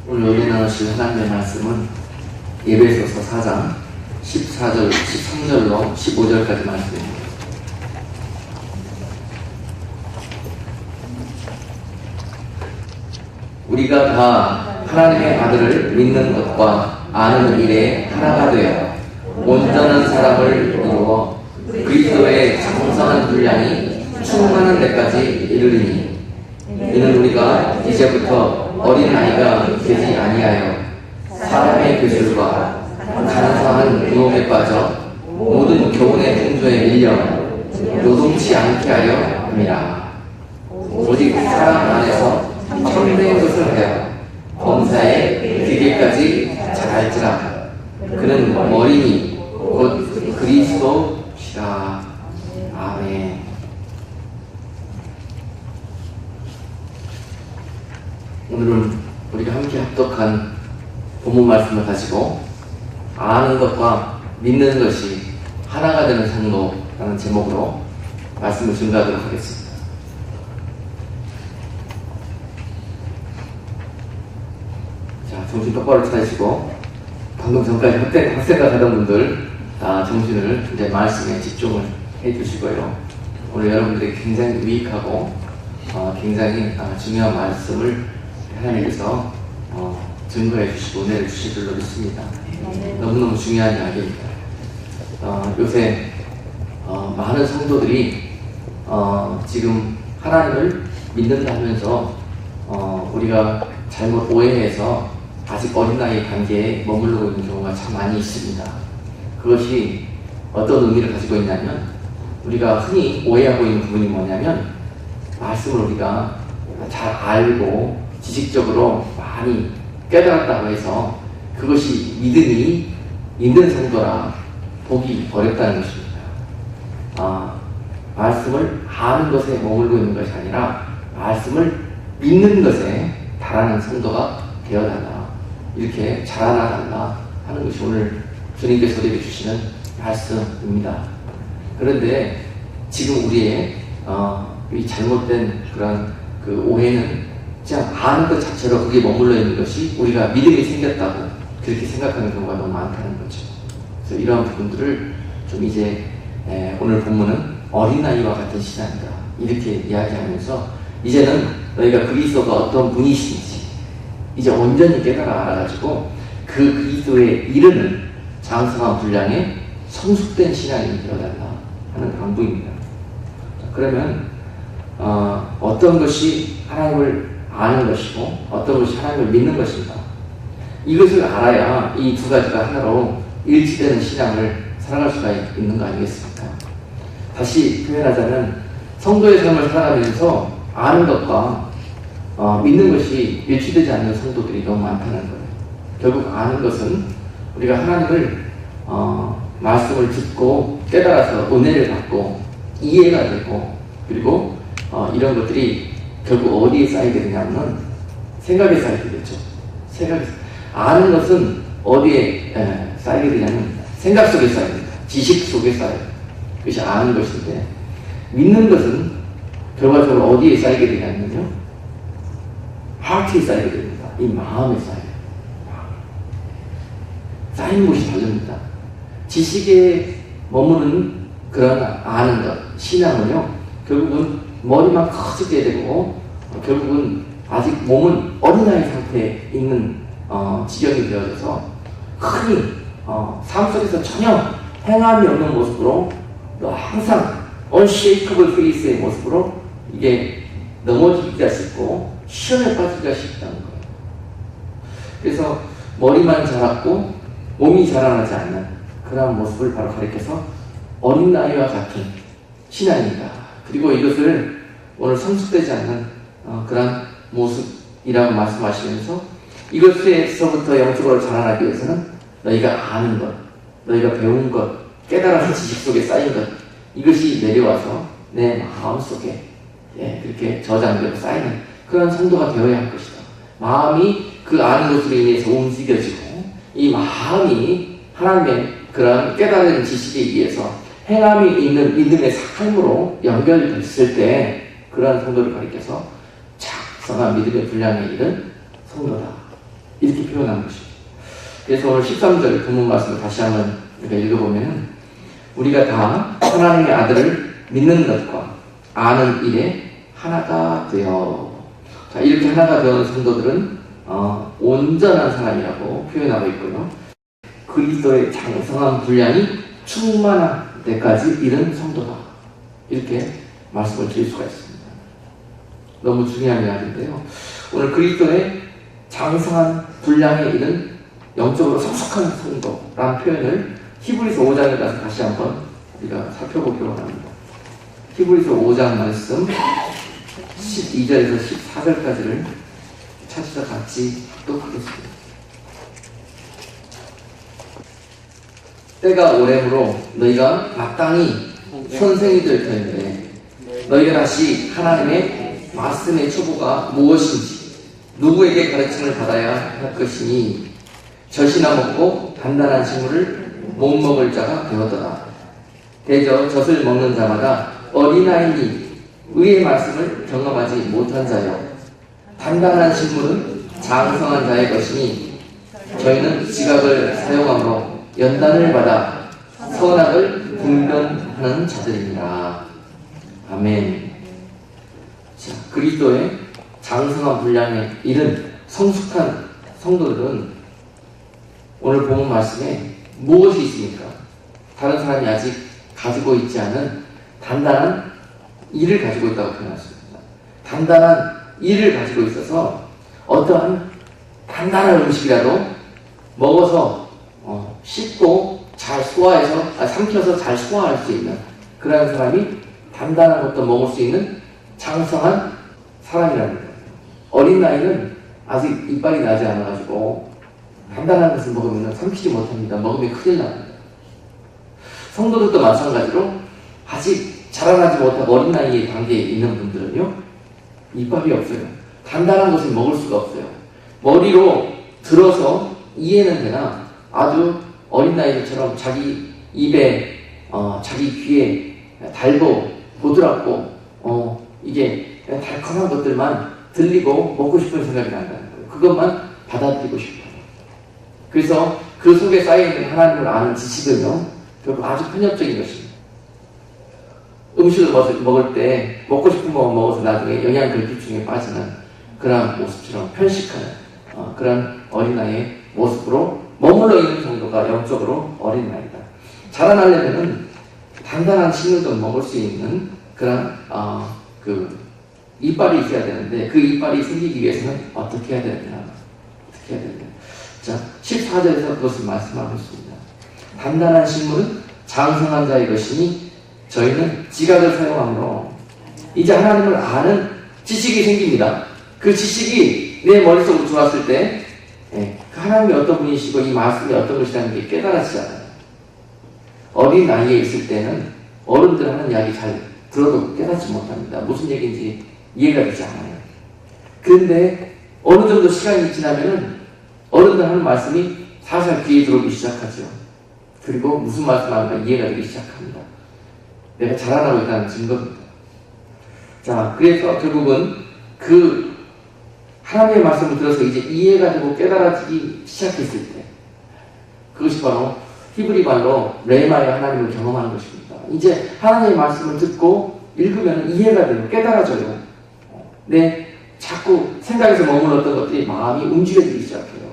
오늘 은혜 나누실 하나님의 말씀은 에베소서 4장 14절, 13절로 15절까지 말씀입니다. 우리가 다 하나님의 아들을 믿는 것과 아는 일에 하나가 되어 온전한 사람을 이루어 그리스도의 장성한 분량이 충만한 데까지 이르리니, 이는 우리가 이제부터 어린아이가 되지 아니하여 사람의 교술과 간사한 유혹에 빠져 모든 교훈의 풍조에 밀려 노동치 않게 하려 함이라. 오직 사람 안에서 참된 것을 하여 범사에 기계까지 잘할지라. 그는 머리니 곧 그리스도시라. 아멘. 오늘은 우리가 함께 합독한 본문 말씀을 가지고 아는 것과 믿는 것이 하나가 되는 성도라는 제목으로 말씀을 증거하도록 하겠습니다. 자, 정신 똑바로 차리시고 방금 전까지 헛생각하던 분들 다 정신을 이제 말씀에 집중을 해주시고요. 오늘 여러분들이 굉장히 유익하고 굉장히 중요한 말씀을 하나님께서 증거해 주시고 은혜를 주실 줄로 믿습니다. 너무너무 중요한 이야기입니다. 요새 많은 성도들이 지금 하나님을 믿는다 하면서 우리가 잘못 오해해서 아직 어린아이 단계에 머무르고 있는 경우가 참 많이 있습니다. 그것이 어떤 의미를 가지고 있냐면, 우리가 흔히 오해하고 있는 부분이 뭐냐면, 말씀을 우리가 잘 알고 지식적으로 많이 깨달았다고 해서 그것이 믿음이 있는 성도라 보기 어렵다는 것입니다. 말씀을 아는 것에 머물고 있는 것이 아니라 말씀을 믿는 것에 달하는 성도가 되어달라, 이렇게 자라나달라 하는 것이 오늘 주님께서 우리에게 주시는 말씀입니다. 그런데 지금 우리의 이 잘못된 그런 그 오해는 그냥 아는 것 자체로 그게 머물러 있는 것이 우리가 믿음이 생겼다고 그렇게 생각하는 경우가 너무 많다는 거죠. 그래서 이러한 부분들을 좀 이제 오늘 본문은 어린아이와 같은 신앙이다, 이렇게 이야기하면서 이제는 너희가 그리스도가 어떤 분이신지 이제 온전히 깨달아 알아가지고 그 그리스도에 이르는 장성한 분량의 성숙된 신앙이 되어달라 하는 강구입니다. 그러면 어떤 것이 하나님을 아는 것이고 어떤 것이 하나님을 믿는 것인가, 이것을 알아야 이 두 가지가 하나로 일치되는 신앙을 살아갈 수가 있는 거 아니겠습니까? 다시 표현하자면 성도의 삶을 살아가면서 아는 것과 믿는 것이 일치되지 않는 성도들이 너무 많다는 거예요. 결국 아는 것은 우리가 하나님을 말씀을 듣고 깨달아서 은혜를 받고 이해가 되고, 그리고 이런 것들이 결국 어디에 쌓이게 되냐면 생각에 쌓이게 되죠. 아는 것은 어디에 쌓이게 되냐면 생각 속에 쌓입니다. 지식 속에 쌓여요. 그것이 아는 것인데, 믿는 것은 결과적으로 어디에 쌓이게 되냐면요, 하트에 쌓이게 됩니다. 이 마음에 쌓여요. 쌓이는 곳이 다릅니다. 지식에 머무는 그런 아는 것, 신앙은요, 결국은 머리만 커지게 되고 결국은 아직 몸은 어린아이 상태에 있는 지경이 되어져서 흔히 삶 속에서 전혀 행함이 없는 모습으로 항상 unshakable face의 모습으로 이게 넘어지기가 쉽고 시험에 빠지기가 쉽다는 거예요. 그래서 머리만 자랐고 몸이 자라나지 않는 그런 모습을 바로 가리켜서 어린아이와 같은 신앙입니다. 그리고 이것을 오늘 성숙되지 않는 그런 모습이라고 말씀하시면서 이것에서부터 영적으로 자라나기 위해서는 너희가 아는 것, 너희가 배운 것, 깨달아서 지식 속에 쌓인 것, 이것이 내려와서 내 마음속에 그렇게 저장되고 쌓이는 그런 성도가 되어야 할 것이다. 마음이 그 아는 것으로 인해서 움직여지고 이 마음이 하나님의 그런 깨달은 지식에 의해서 행함이 있는 믿음의 삶으로 연결됐을 때 그러한 성도를 가리켜서 작성한 믿음의 분량에 이른 성도다, 이렇게 표현한 것이죠. 그래서 오늘 13절 본문 말씀을 다시 한번 우리가 읽어보면 우리가 다 하나님의 아들을 믿는 것과 아는 일에 하나가 되어. 자, 이렇게 하나가 되어 성도들은 온전한 사람이라고 표현하고 있고요. 그리스도의 장성한 분량이 충만한 데까지 이른 성도다. 이렇게 말씀을 드릴 수가 있습니다. 너무 중요한 이야기인데요. 오늘 그리스도의 장성한 분량에 이른 영적으로 성숙한 성도라는 표현을 히브리서 5장에 가서 다시 한번 우리가 살펴보기로 합니다. 히브리서 5장 말씀 12절에서 14절까지를 찾아서 같이 또 하겠습니다. 때가 오래므로 너희가 마땅히 선생이 될 터인데 너희가 다시 하나님의 말씀의 초보가 무엇인지 누구에게 가르침을 받아야 할 것이니 젖이나 먹고 단단한 식물을 못 먹을 자가 되었더라. 대저 젖을 먹는 자마다 어린아이니 의의 말씀을 경험하지 못한 자여 단단한 식물은 장성한 자의 것이니 저희는 지각을 사용함으로 연단을 받아 선악을 분별하는 자들입니다. 아멘. 자, 그리스도의 장성한 분량에 이른 성숙한 성도들은 오늘 본문 말씀에 무엇이 있습니까? 다른 사람이 아직 가지고 있지 않은 단단한 일을 가지고 있다고 표현했습니다. 단단한 일을 가지고 있어서 어떠한 단단한 음식이라도 먹어서 씹고 잘 소화해서 삼켜서 잘 소화할 수 있는 그런 사람이 단단한 것도 먹을 수 있는 장성한 사람이라는 거예요. 어린 나이는 아직 이빨이 나지 않아가지고 단단한 것을 먹으면 삼키지 못합니다. 먹으면 큰일 납니다. 성도들도 마찬가지로 아직 자라나지 못하고 어린 나이의 단계에 있는 분들은요, 이빨이 없어요. 단단한 것을 먹을 수가 없어요. 머리로 들어서 이해는 되나 아주 어린 나이들처럼 자기 입에 자기 귀에 달고 보드랍고 이게 달콤한 것들만 들리고 먹고 싶은 생각이 난다는 거예요. 그것만 받아들이고 싶어요. 그래서 그 속에 쌓여있는 하나님을 아는 지식은요 결국 아주 편협적인 것입니다. 음식을 먹을 때 먹고 싶은 것만 먹어서 나중에 영양결핍증에 빠지는 그런 모습처럼 편식하는 그런 어린아이의 모습으로 머물러 있는 정도가 영적으로 어린아이다. 자라나려면 단단한 식물도 먹을 수 있는 그런 그 이빨이 있어야 되는데 그 이빨이 생기기 위해서는 어떻게 해야 되느냐? 어떻게 해야 되느냐? 자, 14절에서 그것을 말씀하고 있습니다. 단단한 식물은 장성한 자의 것이니 저희는 지각을 사용함으로 이제 하나님을 아는 지식이 생깁니다. 그 지식이 내 머릿속으로 들어왔을 때 그 하나님이 어떤 분이시고 이 말씀이 어떤 것이라는 게 깨달아지잖아요. 어린 나이에 있을 때는 어른들 하는 이야기 잘 들어도 깨닫지 못합니다. 무슨 얘기인지 이해가 되지 않아요. 그런데 어느 정도 시간이 지나면은 어른들 하는 말씀이 살살 귀에 들어오기 시작하죠. 그리고 무슨 말씀하는가 이해가 되기 시작합니다. 내가 자라나고 있다는 증거입니다. 자, 그래서 결국은 그 하나님의 말씀을 들어서 이제 이해가 되고 깨달아지기 시작했을 때 그것이 바로 히브리 말로 레마의 하나님을 경험하는 것입니다. 이제 하나님의 말씀을 듣고 읽으면 이해가 되고 깨달아져요. 자꾸 생각에서 머물렀던 것들이 마음이 움직여지기 시작해요.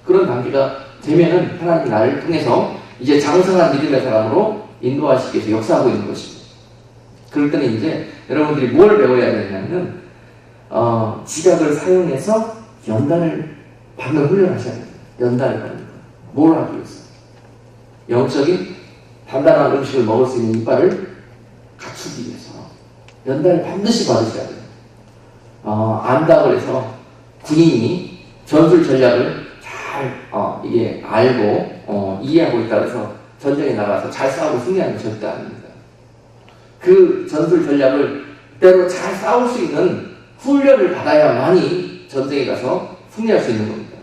그런 단계가 되면은 하나님이 나를 통해서 이제 장성한 믿음의 사람으로 인도하시기 위해서 역사하고 있는 것입니다. 그럴 때는 이제 여러분들이 뭘 배워야 되냐면 지각을 사용해서 연단을 받는 훈련을 하셔야 됩니다. 연단을 받는 거예요. 뭘 하기 위해서? 영적인 단단한 음식을 먹을 수 있는 이빨을 갖추기 위해서 연단을 반드시 받으셔야 돼요. 안다고 해서 군인이 전술 전략을 잘 이게 알고 이해하고 있다고 해서 전쟁에 나가서 잘 싸우고 승리하는 게 절대 아닙니다. 그 전술 전략을 그대로 잘 싸울 수 있는 훈련을 받아야만이 전쟁에 가서 승리할 수 있는 겁니다.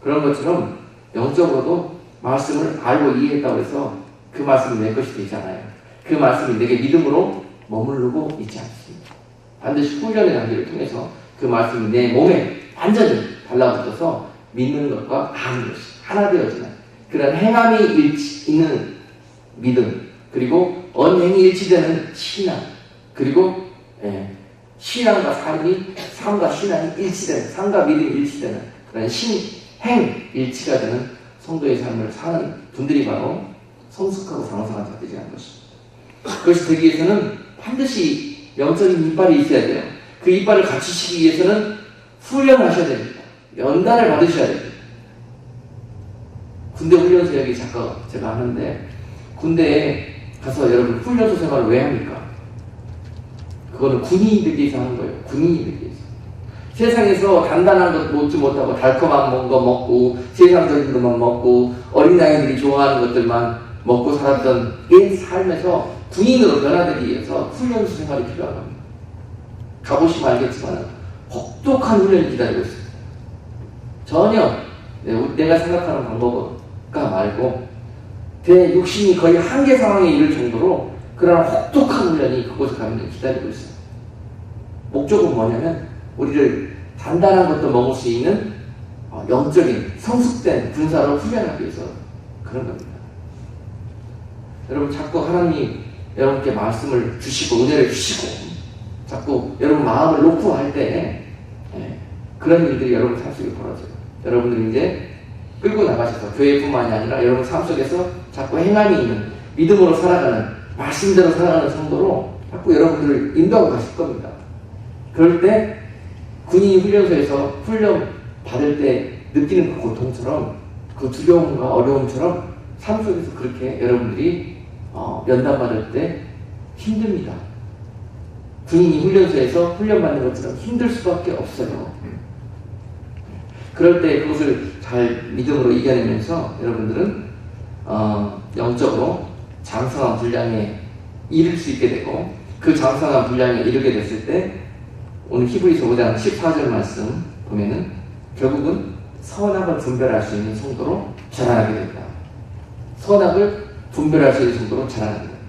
그런 것처럼 영적으로도 말씀을 알고 이해했다고 해서 그 말씀이 내 것이 되지 않아요. 그 말씀이 내게 믿음으로 머무르고 있지 않습니다. 반드시 훈련의 단계를 통해서 그 말씀이 내 몸에 완전히 달라붙어서 믿는 것과 아는 것이 하나 되어지는 그런 행함이 있는 믿음, 그리고 언행이 일치되는 신앙, 그리고 신앙과 삶과 신앙이 일치되는, 삶과 믿음이 일치되는 그런 행 일치가 되는 성도의 삶을 사는 분들이 바로 성숙하고 장성한 자들이 되는 것입니다. 그것이 되기 위해서는 반드시 영적인 이빨이 있어야 돼요. 그 이빨을 갖추시기 위해서는 훈련하셔야 됩니다. 연단을 받으셔야 됩니다. 군대 훈련소 여기 잠깐 제가 하는데, 군대에 가서 여러분 훈련소 생활을 왜 합니까? 그거는 군인이 되기 위해서 하는 거예요. 군인이 되기 위해서. 세상에서 단단한 것 먹지 못하고 달콤한 거 먹고 세상적인 것만 먹고 어린아이들이 좋아하는 것들만 먹고 살았던 옛 삶에서 군인으로 변화되기 위해서 훈련소 생활이 필요한 겁니다. 가보시면 알겠지만 혹독한 훈련이 기다리고 있습니다. 전혀 내가 생각하는 방법과 말고 대육신이 거의 한계 상황에 이를 정도로 그런 혹독한 훈련이 그곳에 가면 기다리고 있어요. 목적은 뭐냐면 우리를 단단한 것도 먹을 수 있는 영적인 성숙된 군사로 훈련하기 위해서 그런 겁니다. 여러분 자꾸 하나님이 여러분께 말씀을 주시고 은혜를 주시고 자꾸 여러분 마음을 놓고 할 때 그런 일들이 여러분 삶 속에 벌어져요. 여러분들이 이제 끌고 나가셔서 교회뿐만이 아니라 여러분 삶 속에서 자꾸 행함이 있는 믿음으로 살아가는 말씀대로 살아가는 성도로 자꾸 여러분들을 인도하고 가실 겁니다. 그럴 때 군인 훈련소에서 훈련 받을 때 느끼는 그 고통처럼 그 두려움과 어려움처럼 삶 속에서 그렇게 여러분들이 면담받을 때 힘듭니다. 군인이 훈련소에서 훈련받는 것처럼 힘들 수밖에 없어요. 그럴 때 그것을 잘 믿음으로 이겨내면서 여러분들은 영적으로 장성한 분량에 이를 수 있게 되고, 그 장성한 분량에 이르게 됐을 때 오늘 히브리서 5장 14절 말씀 보면은 결국은 선악을 분별할 수 있는 성도로 자라나게 됩니다. 선악을 분별할 수 있는 성도로 자라나게 됩니다.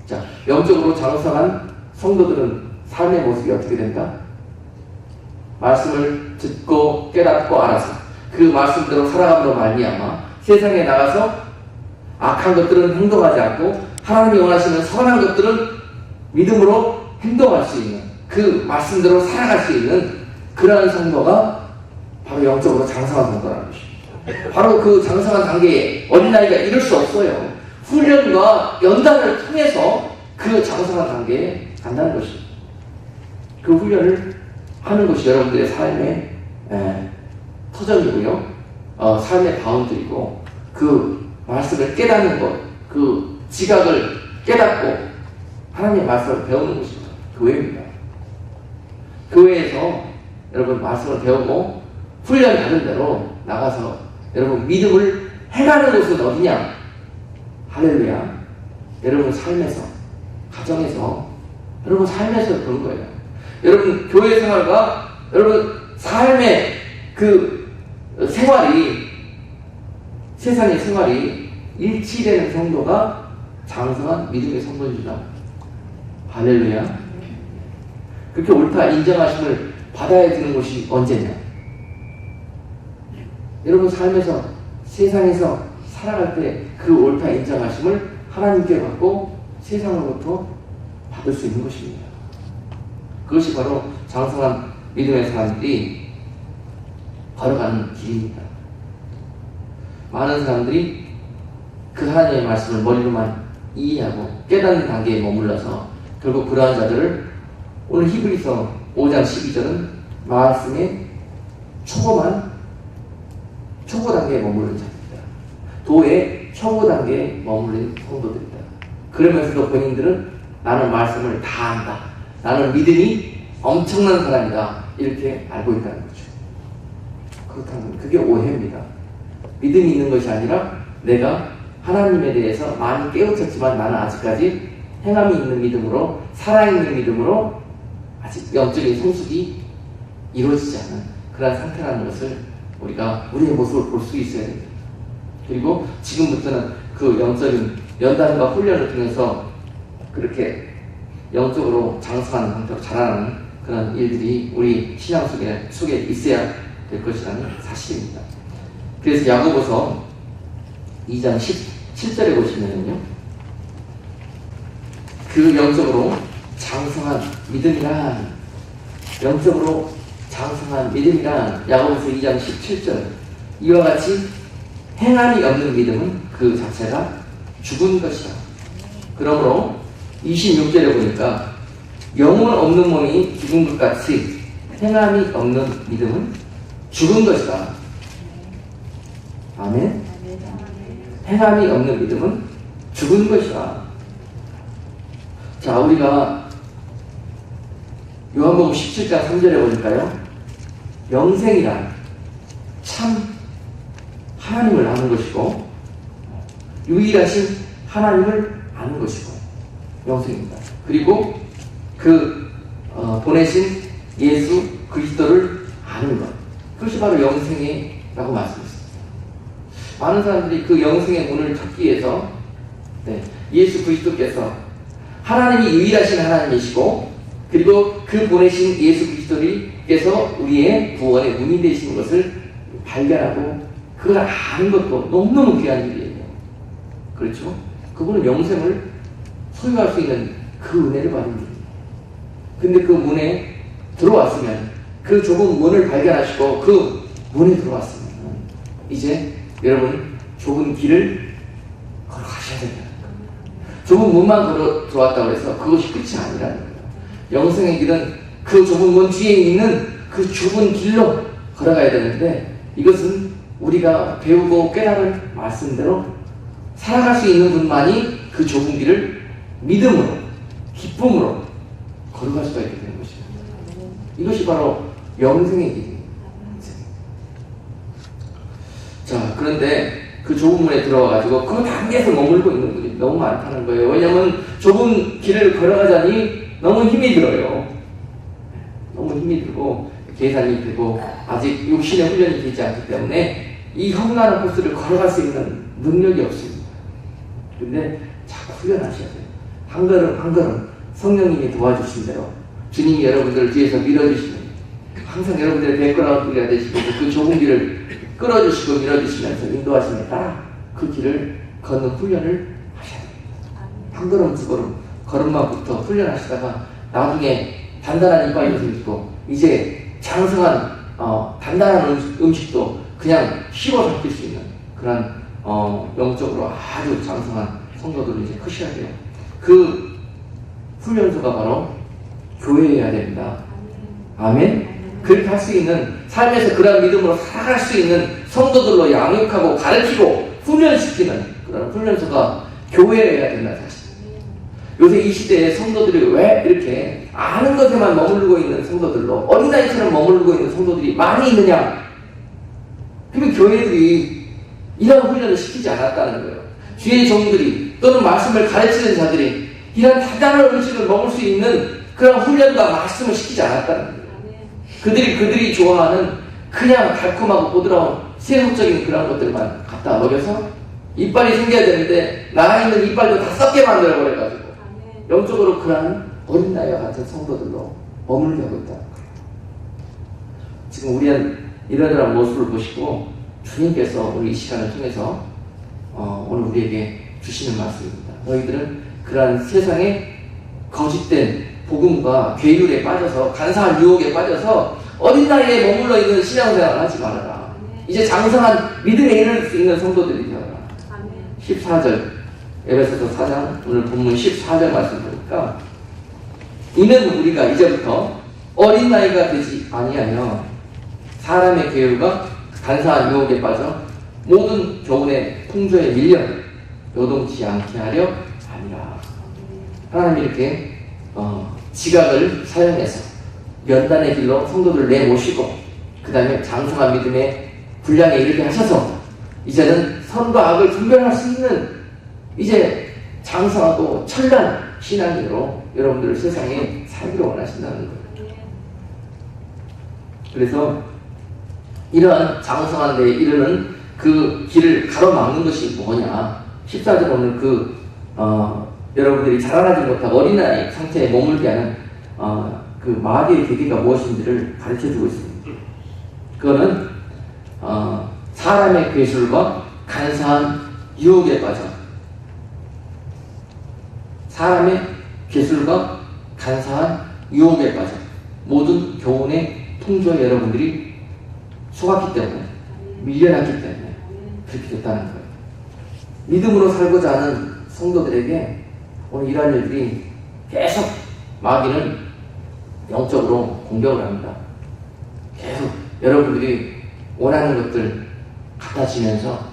자, 영적으로 장성한 성도들은 삶의 모습이 어떻게 된다? 말씀을 듣고 깨닫고 알아서 그 말씀대로 살아감으로 말미암아 세상에 나가서 악한 것들은 행동하지 않고 하나님이 원하시는 선한 것들은 믿음으로 행동할 수 있는, 그 말씀대로 살아갈 수 있는 그러한 성도가 바로 영적으로 장성한 성도라는 것입니다. 바로 그 장성한 단계에 어린아이가 이룰 수 없어요. 훈련과 연단을 통해서 그 장성한 단계에 간다는 것입니다. 그 훈련을 하는 것이 여러분들의 삶의 터전이고요. 삶의 바운드이고, 그 말씀을 깨닫는 것, 그 지각을 깨닫고 하나님의 말씀을 배우는 것입니다. 교회입니다. 교회에서 여러분 말씀을 배우고 훈련 받은 대로 나가서 여러분 믿음을 해가는 곳은 어디냐? 할렐루야. 여러분 삶에서, 가정에서, 여러분 삶에서 그런 거예요. 여러분 교회 생활과 여러분 삶의 그 생활이, 세상의 생활이 일치되는 성도가 장성한 믿음의 성도입니다. 할렐루야. 그렇게 옳다 인정하심을 받아야 되는 것이 언제냐? 여러분 삶에서, 세상에서 살아갈 때 그 옳다 인정하심을 하나님께 받고 세상으로부터 받을 수 있는 것입니다. 그것이 바로 장성한 믿음의 사람들이 걸어가는 길입니다. 많은 사람들이 그 하나님의 말씀을 머리로만 이해하고 깨닫는 단계에 머물러서 결국 그러한 자들을 오늘 히브리서 5장 12절은 말씀의 초보 단계에 머무르는 자들이다. 도의 초보 단계에 머무르는 성도들이다. 그러면서도 본인들은 나는 말씀을 다 안다, 나는 믿음이 엄청난 사람이다, 이렇게 알고 있다는 거죠. 그렇다면 그게 오해입니다. 믿음이 있는 것이 아니라 내가 하나님에 대해서 많이 깨우쳤지만 나는 아직까지 행함이 있는 믿음으로, 살아있는 믿음으로 아직 영적인 성숙이 이루어지지 않은 그런 상태라는 것을 우리가 우리의 모습을 볼 수 있어야 됩니다. 그리고 지금부터는 그 영적인 연단과 훈련을 통해서 그렇게 영적으로 장성한 상태로 자라나는 그런 일들이 우리 신앙 속에 있어야 될 것이라는 사실입니다. 그래서 야고보서 2장 17절에 보시면은요, 그 영적으로 장성한 믿음이란, 영적으로 장성한 믿음이란, 야고보서 2장 17절, 이와 같이 행함이 없는 믿음은 그 자체가 죽은 것이다. 그러므로 26절에 보니까 영혼 없는 몸이 죽은 것 같이 행함이 없는 믿음은 죽은 것이다. 아멘. 행함이 없는 믿음은 죽은 것이다. 자, 우리가 요한복음 17장 3절에 보니까요, 영생이란 참 하나님을 아는 것이고 유일하신 하나님을 아는 것이고 영생입니다. 그리고 보내신 예수 그리스도를 아는 것, 그것이 바로 영생이라고 말씀했습니다. 많은 사람들이 그 영생의 문을 찾기 위해서 예수 그리스도께서 하나님이 유일하신 하나님이시고, 그리고 그 보내신 예수 그리스도께서 우리의 구원의 문이 되시는 것을 발견하고 그걸 아는 것도 너무너무 귀한 일이에요. 그렇죠? 그분은 영생을 소유할 수 있는 그 은혜를 받은 분입니다. 근데 그 문에 들어왔으면, 그 좁은 문을 발견하시고 그 문에 들어왔으면 이제 여러분 좁은 길을 걸어가셔야 됩니다. 좁은 문만 들어왔다고 해서 그것이 끝이 아니라는 거예요. 영생의 길은 그 좁은 문 뒤에 있는 그 좁은 길로 걸어가야 되는데, 이것은 우리가 배우고 깨달은 말씀대로 살아갈 수 있는 분만이 그 좁은 길을 믿음으로, 기쁨으로 걸어갈 수가 있게 되는 것입니다. 이것이 바로 영생의 길입니다. 자, 그런데 그 좁은 문에 들어와가지고 그 단계에서 머물고 있는 분이 너무 많다는 거예요. 왜냐하면 좁은 길을 걸어가자니 너무 힘이 들어요. 너무 힘이 들고 계산이 되고 아직 육신의 훈련이 되지 않기 때문에 이 험난한 코스를 걸어갈 수 있는 능력이 없습니다. 그런데 자꾸 훈련하셔야 돼요. 한 걸음 한 걸음 성령님이 도와주신 대로 주님이 여러분들을 뒤에서 밀어주시면, 항상 여러분들의 백그라운드가 되시면서 그 좁은 길을 끌어주시고 밀어주시면서 인도하시면 따라 그 길을 걷는 훈련을 하셔야 됩니다. 한 걸음 두 걸음 걸음만부터 훈련하시다가 나중에 단단한 이빨이 생기고 이제 장성한 단단한 음식도 그냥 씹어 삼킬 수 있는 그런 영적으로 아주 장성한 성도들을 이제 크셔야 돼요. 그 훈련소가 바로 교회여야 됩니다. 아멘. 그렇게 할 수 있는, 삶에서 그런 믿음으로 살아갈 수 있는 성도들로 양육하고 가르치고 훈련시키는 그런 훈련소가 교회여야 된다는 사실. 요새 이 시대에 성도들이 왜 이렇게 아는 것에만 머무르고 있는 성도들로, 어린아이처럼 머무르고 있는 성도들이 많이 있느냐? 그러면 교회들이 이런 훈련을 시키지 않았다는 거예요. 주의 종들이 또는 말씀을 가르치는 자들이 이런 단단한 음식을 먹을 수 있는 그런 훈련과 말씀을 시키지 않았다는 거예요. 그들이 좋아하는 그냥 달콤하고 부드러운 세속적인 그런 것들만 갖다 먹여서 이빨이 생겨야 되는데 나 있는 이빨도 다 썩게 만들어버려가지고 영적으로 그런 어린아이와 같은 성도들로 머물게 하고 있다는 거예요. 지금 우리는 이러한 모습을 보시고 주님께서 우리 이 시간을 통해서 오늘 우리에게 주시는 말씀입니다. 너희들은 그러한 세상의 거짓된 복음과 괴율에 빠져서, 간사한 유혹에 빠져서 어린 나이에 머물러 있는 신앙생활을 하지 말아라. 이제 장성한 믿음에 이를 수 있는 성도들이 되어라. 14절, 에베소서 4장 오늘 본문 14절 말씀 보니까, 이는 우리가 이제부터 어린 나이가 되지 아니하며 사람의 괴율과 간사한 유혹에 빠져 모든 교훈의 풍조에 밀려 요동치 않게 하려 함이라. 하나님이 이렇게 지각을 사용해서 연단의 길로 성도들을 내모시고 그 다음에 장성한 믿음의 분량에 이르게 하셔서 이제는 선과 악을 분별할 수 있는 이제 장성하고 철난 신앙인으로 여러분들을 세상에 살기를 원하신다는 거예요. 그래서 이러한 장성한 데에 이르는 그 길을 가로막는 것이 뭐냐, 14절 오늘 여러분들이 자라나지 못하고 어린아이 상태에 머물게 하는 그 마귀의 계기가 무엇인지를 가르쳐주고 있습니다. 그거는 사람의 괴술과 간사한 유혹에 빠져. 사람의 괴술과 간사한 유혹에 빠져. 모든 교훈의 통조에 여러분들이 속았기 때문에, 밀려났기 때문에 그렇게 됐다는 거예요. 믿음으로 살고자 하는 성도들에게 오늘 이러한 일들이 계속 마귀는 영적으로 공격을 합니다. 계속 여러분들이 원하는 것들 갖다 주면서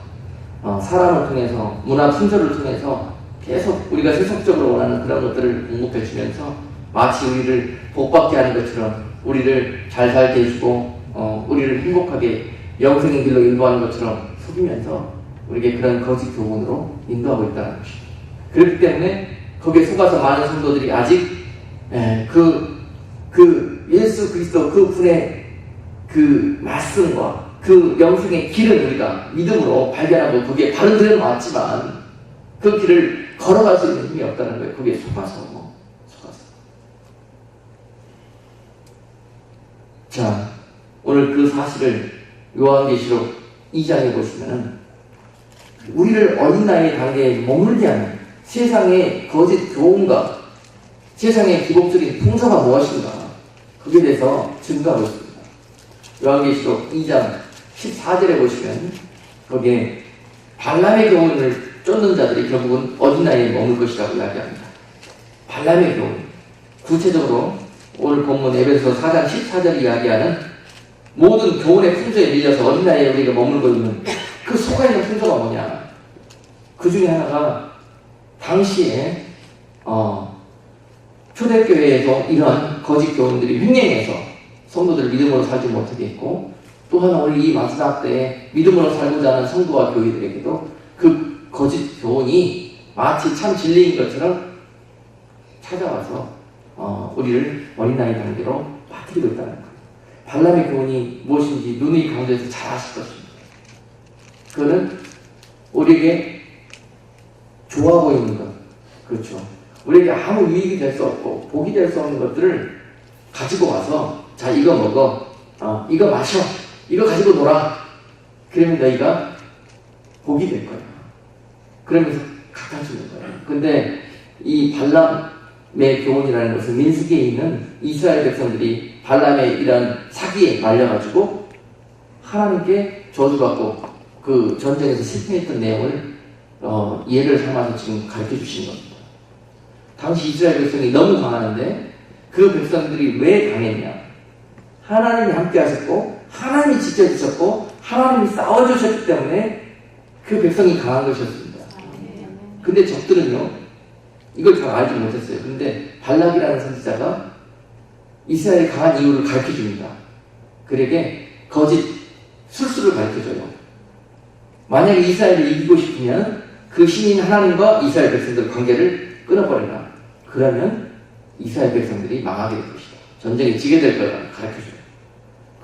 사람을 통해서, 문화 순서를 통해서 계속 우리가 세속적으로 원하는 그런 것들을 공급해 주면서 마치 우리를 복받게 하는 것처럼 우리를 잘 살게 해주고 우리를 행복하게 영생의 길로 인도하는 것처럼 속이면서 우리에게 그런 거짓 교훈으로 인도하고 있다는 것입니다. 그렇기 때문에 거기에 속아서 많은 성도들이 아직 그 예수 그리스도 그 분의 그 말씀과 그 영생의 길을 우리가 믿음으로 발견하고 거기에 바른 들여 놓았지만 그 길을 걸어갈 수 있는 힘이 없다는 거예요. 거기에 속아서. 자, 오늘 그 사실을 요한계시록 2장에 보시면은 우리를 어린 나이의 단계에 머물게 하는 세상의 거짓 교훈과 세상의 기복적인 풍서가 무엇인가, 거기에 대해서 증거하고 있습니다. 요한계시록 2장 14절에 보시면 거기에 발람의 교훈을 쫓는 자들이 결국은 어린 나이에 머물 것이라고 이야기합니다. 발람의 교훈. 구체적으로 오늘 본문 에베소서 4장 14절이 이야기하는 모든 교훈의 풍조에 밀려서 어린 나이에 우리가 머물고 있는 그 속아있는 풍조가 뭐냐. 그 중에 하나가 당시에 초대교회에서 이러한 거짓 교훈들이 횡행해서 성도들을 믿음으로 살지 못하게 했고, 또 하나 오늘 이 마지막 때에 믿음으로 살고자 하는 성도와 교회들에게도 그 거짓 교훈이 마치 참 진리인 것처럼 찾아와서 우리를 어린 나이 단계로 빠뜨리고 있다는 거예요. 발람의 교훈이 무엇인지 누누이 강조해서 잘 아실 것입니다. 그거는 우리에게 좋아 보이는 것, 그렇죠. 우리에게 아무 유익이 될 수 없고 복이 될 수 없는 것들을 가지고 와서, 자, 이거 먹어, 이거 마셔, 이거 가지고 놀아. 그러면 너희가 복이 될 거야. 그러면서 갖다 주는 거예요. 근데 이 발람의 교훈이라는 것은 민수기에 있는 이스라엘 백성들이 발람의 이런 사기에 말려가지고 하나님께 저주받고 그 전쟁에서 실패했던 내용을 예를 삼아서 지금 가르쳐 주신 겁니다. 당시 이스라엘 백성이 너무 강하는데 그 백성들이 왜 강했냐? 하나님이 함께 하셨고 하나님이 지켜주셨고 하나님이 싸워주셨기 때문에 그 백성이 강한 것이었습니다. 근데 적들은요, 이걸 잘 알지 못했어요. 근데 발락이라는 선지자가 이스라엘이 강한 이유를 가르쳐 줍니다. 그에게 거짓 술수를 가르쳐 줘요. 만약에 이스라엘을 이기고 싶으면 그 신인 하나님과 이스라엘 백성들 관계를 끊어버려라. 그러면 이스라엘 백성들이 망하게 될 것이다. 전쟁에 지게 될 거라고 가르쳐 줘요.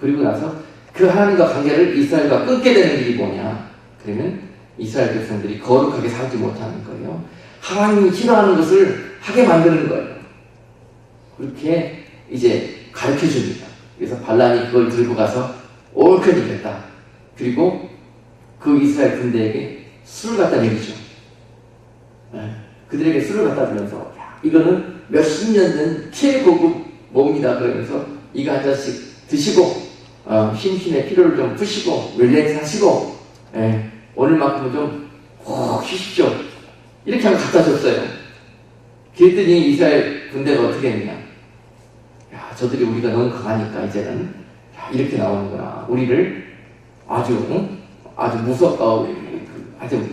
그리고 나서 그 하나님과 관계를 이스라엘과 끊게 되는 일이 뭐냐? 그러면 이스라엘 백성들이 거룩하게 살지 못하는 거예요. 하나님이 싫어하는 것을 하게 만드는 거예요. 그렇게 이제 가르쳐 줍니다. 그래서 발람이 그걸 들고 가서 옳게 이겼다. 그리고 그 이스라엘 군대에게 술을 갖다 내리죠. 그들에게 술을 갖다 주면서, 이거는 몇십 년 된 최고급 몸이다. 그러면서 이거 한 잔씩 드시고 심신의 피로를 좀 푸시고 릴렉스 하시고 오늘만큼은 좀 푹 쉬십시오. 이렇게 하면 갖다 줬어요. 그랬더니 이스라엘 군대가 어떻게 했냐? 야, 저들이 우리가 너무 강하니까 이제는 이렇게 나오는구나. 우리를 아주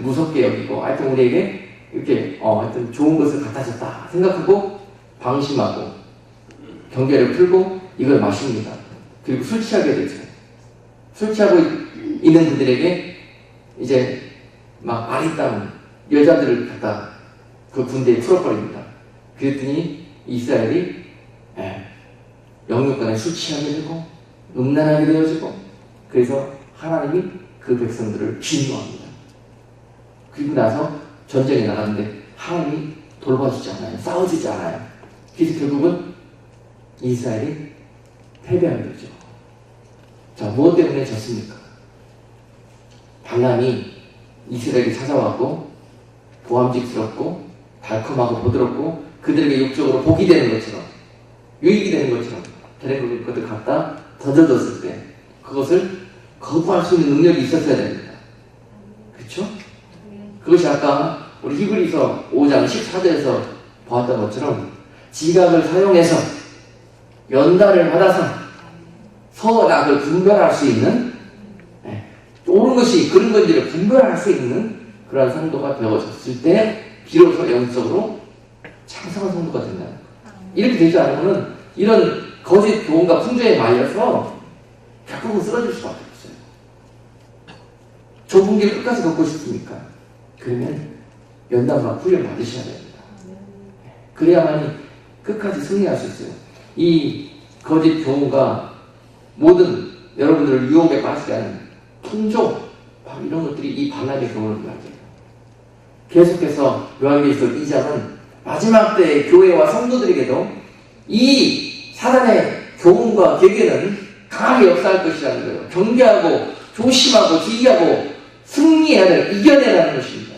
무섭게 여기고, 하여튼 우리에게 이렇게 하여튼 좋은 것을 갖다 줬다 생각하고 방심하고 경계를 풀고 이걸 마십니다. 그리고 술 취하게 되죠. 술 취하고 있는 그들에게 이제 막 아리따운 여자들을 갖다 그 군대에 풀어버립니다. 그랬더니 이스라엘이 영육간에 술 취하게 되고 음란하게 되어지고, 그래서 하나님이 그 백성들을 진노합니다. 그리고 나서 전쟁에 나갔는데 하나님이 돌봐주지 않아요. 싸워주지 않아요. 그래서 결국은 이스라엘이 패배하게 되죠. 자, 무엇 때문에 졌습니까? 발람이 이스라엘에 찾아왔고 보암직스럽고 달콤하고 부드럽고 그들에게 육적으로 복이 되는 것처럼 유익이 되는 것처럼 되는 것을 갖다 던져줬을 때 그것을 거부할 수 있는 능력이 있었어야 됩니다. 그렇죠? 그것이 아까 우리 히브리서 5장 14절에서 보았던 것처럼 지각을 사용해서 연단을 받아서 선악을 분별할 수 있는 옳은 것이 그런 건지를 분별할 수 있는 그러한 성도가 되어졌을 때 비로소 영적으로 창성한 성도가 된다는 거예요. 이렇게 되지 않으면 이런 거짓 교훈과 풍조에 말려서 결국은 쓰러질 수밖에 없어요. 좁은 길 끝까지 걷고 싶습니까? 그러면 연단과 훈련 받으셔야 됩니다. 그래야만이 끝까지 승리할 수 있어요. 이 거짓 교훈과 모든 여러분들을 유혹에 빠지게 하는 풍조, 바로 이런 것들이 이 발람의 교훈을 말해요. 계속해서 요한계시록 2장은 마지막 때의 교회와 성도들에게도 이 사단의 교훈과 계계는 강하게 역사할 것이라는 거예요. 경계하고 조심하고 주의하고 승리해야 될, 이겨내야 하는 것입니다.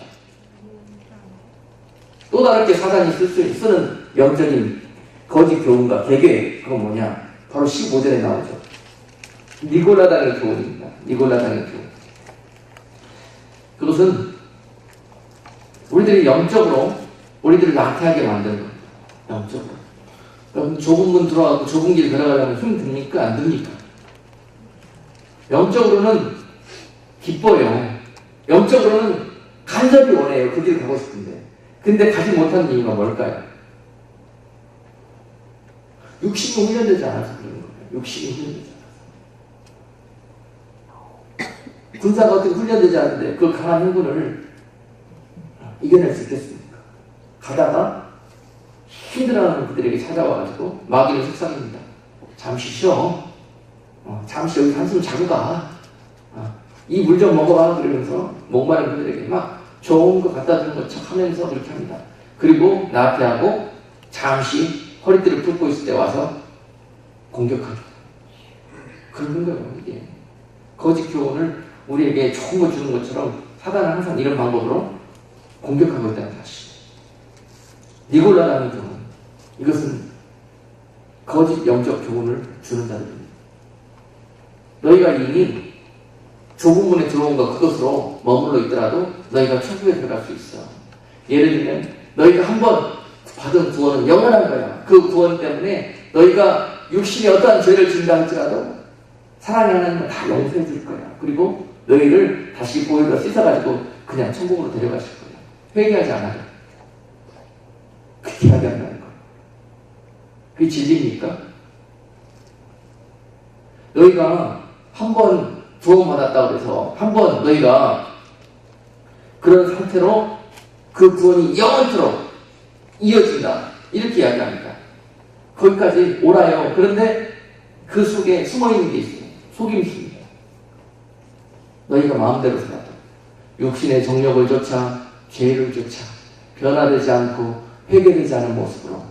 또 다르게 사단이 쓰는 영적인 거짓 교훈과 계계, 그건 뭐냐? 바로 15절에 나오죠. 니골라당의 교훈입니다. 니골라당의 교훈. 그것은 우리들이 영적으로 우리들을 나태하게 만드는 겁니다. 영적으로. 그럼 좁은 문 들어가고 좁은 길 들어가려면 힘 듭니까? 안 듭니까? 영적으로는 기뻐요. 영적으로는 간절히 원해요. 그 길 가고 싶은데. 근데 가지 못하는 이유가 뭘까요? 육신이 훈련되지 않아서 그런 거예요. 육신이 훈련되지 않아서. 군사가 어떻게 훈련되지 않는데 그 강한 행군을 이겨낼 수 있겠습니까? 가다가 힘들어하는 그들에게 찾아와가지고 마귀는 속삭입니다. 잠시 쉬어. 잠시 여기 한숨 자고 가. 이 물 좀 먹어봐. 그러면서 목마른 그들에게 막 좋은 거 갖다 주는 것처럼 하면서 그렇게 합니다. 그리고 나태하고 잠시 허리띠를 풀고 있을 때 와서 공격합니다. 그런 거예요, 이게. 거짓 교훈을 우리에게 좋은 거 주는 것처럼 사단은 항상 이런 방법으로 공격하고 있다는 사실. 니골라당의 교훈. 이것은 거짓 영적 교훈을 주는 자들입니다. 너희가 이미 좁은 문에 들어온 것 그것으로 머물러 있더라도 너희가 천국에 들어갈 수 있어. 예를 들면 너희가 한번 받은 구원은 영원한 거야. 그 구원 때문에 너희가 육신이 어떠한 죄를 진다 할지라도 사랑의 하나님은 다 용서해 줄 거야. 그리고 너희를 다시 보혈로 씻어가지고 그냥 천국으로 데려가실 거야. 회개하지 않아요. 그렇게 이야기한다는 거예요. 그게 진리입니까? 너희가 한번 구원받았다고 해서 한번 너희가 그런 상태로 그 구원이 영원토록 이어진다. 이렇게 이야기합니다. 거기까지 오라요. 그런데 그 속에 숨어있는 게 있어요. 속임수입니다. 너희가 마음대로 살아도 육신의 정욕을 쫓아 죄를 쫓아 변화되지 않고 회개되지 않은 모습으로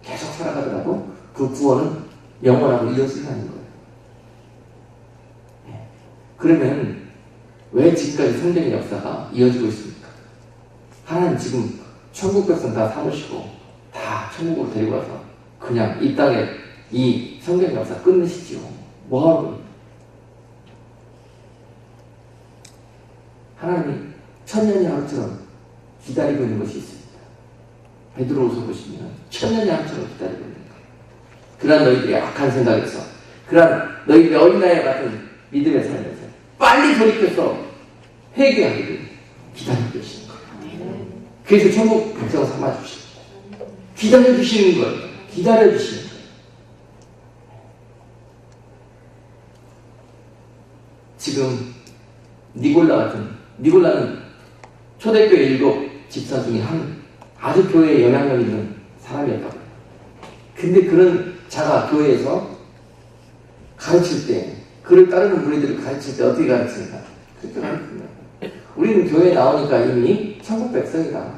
계속 살아가더라도 그 구원은 영원하고 이어진다는 거예요. 그러면 왜 지금까지 성경의 역사가 이어지고 있습니까? 하나님 지금 천국 백성 다 삼으시고 다 천국으로 데리고 와서 그냥 이 땅에 이 성경의 역사 끝내시지요. 뭐하러? 하나님이 천년의 하루처럼 기다리고 있는 것이 있습니다. 베드로후서 보시면 천년의 하루처럼 기다리고 있는 거예요. 그러한 너희들의 악한 생각에서 그러한 너희들의 어린아이 같은 믿음의 삶에서 빨리 돌이켜서 회개하기를 기다리고 계시는 거예요. 그래서 천국 백성을 삼아주십니다. 기다려주시는 거예요. 기다려주시는 거예요. 지금 니골라는 초대교회 7 집사 중에 한 아주 교회에 영향력 있는 사람이었다고 해요. 근데 그런 자가 교회에서 가르칠 때 그를 따르는 무리들을 가르칠 때 어떻게 가르치는가? 그렇게 가르칩니다. 우리는 교회에 나오니까 이미 천국 백성이다.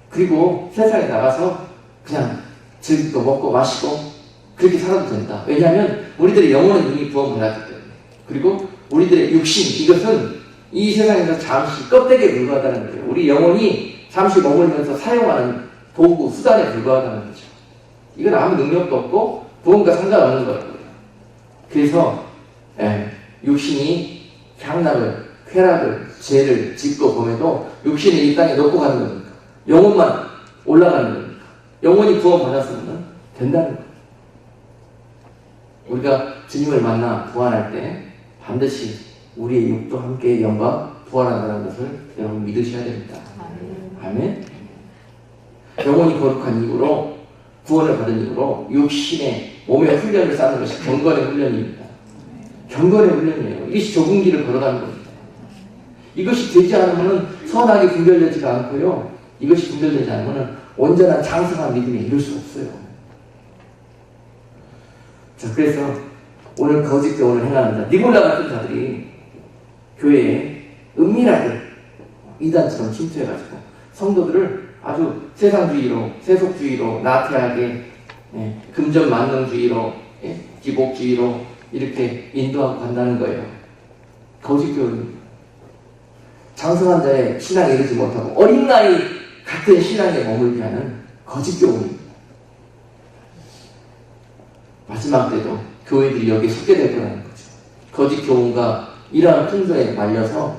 그리고 세상에 나가서 그냥 즐길 거 먹고 마시고 그렇게 살아도 된다. 왜냐하면 우리들의 영혼은 이미 구원받았기 때문에. 그리고 우리들의 육신, 이것은 이 세상에서 잠시 껍데기에 불과하다는 거예요. 우리 영혼이 잠시 머물면서 사용하는 도구, 수단에 불과하다는 거죠. 이건 아무 능력도 없고 무언가 상관없는 거예요. 그래서 육신이 향락을, 쾌락을, 죄를 짓고 보면도 육신을 이 땅에 놓고 가는 겁니까? 영혼만 올라가는 겁니까? 영혼이 구원받았으면 된다는 거예요. 우리가 주님을 만나 부활할 때 반드시 우리의 육도 함께 영과 부활한다는 것을 여러분 믿으셔야 됩니다. 아멘. 영혼이 거룩한 이후로, 구원을 받은 이후로 육신의 몸의 훈련을 쌓는 것이 경건의 훈련입니다. 경건의 훈련이에요. 이것이 좁은 길을 걸어가는 겁니다. 이것이 되지 않으면 선하게 분별되지가 않고요. 이것이 분별되지 않으면 온전한 장성한 믿음에 이룰 수 없어요. 자, 그래서 오늘 거짓 교훈을 행하는 자, 니골라 같은 자들이 교회에 은밀하게 이단처럼 침투해가지고 성도들을 아주 세상주의로, 세속주의로, 나태하게, 금전만능주의로, 기복주의로 이렇게 인도하고 간다는 거예요. 거짓 교훈입니다. 장성한 자의 신앙에 이르지 못하고 어린 나이 같은 신앙에 머물게 하는 거짓 교훈입니다. 마지막 때도 교회들이 여기에 속게 될 거라는 거죠. 거짓 교훈과 이러한 풍조에 말려서